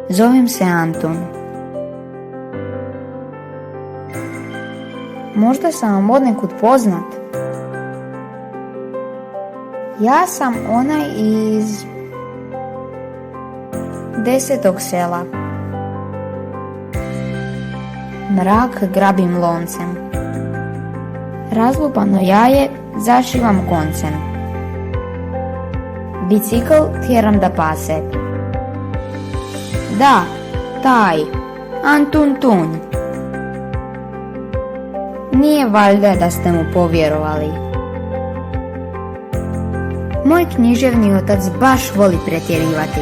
Zovem se Antun. Možda sam vam odnekud poznat. Ja sam onaj iz 10. sela. Mrak grabim loncem. Razlupano jaje zašivam koncem. Bicikl tjeram da pase. Da, taj, Antun Tun. Nije valjda da ste mu povjerovali. Moj književni otac baš voli pretjerivati.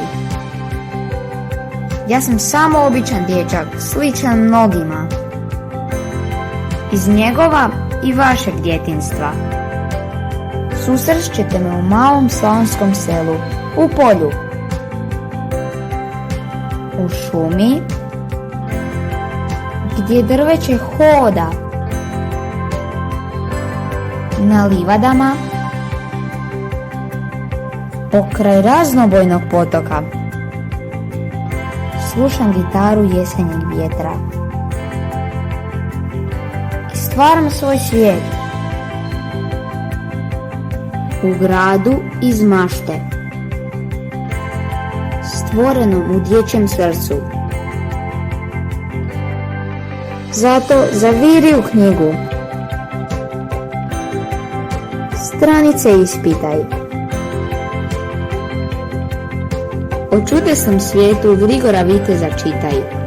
Ja sam samo običan dječak, sličan mnogima. Iz njegova i vašeg djetinjstva. Susrest ćete me u malom slavonskom selu, u polju, u šumi, gdje drveće hoda, na livadama, pokraj raznobojnog potoka. Slušam gitaru jesenjeg vjetra i stvaram svoj svijet u gradu iz mašte, stvorenom u dječjem srcu. Zato zaviri u knjigu, stranice ispitaj. O čudesnom svijetu Grigora Viteza čitaj.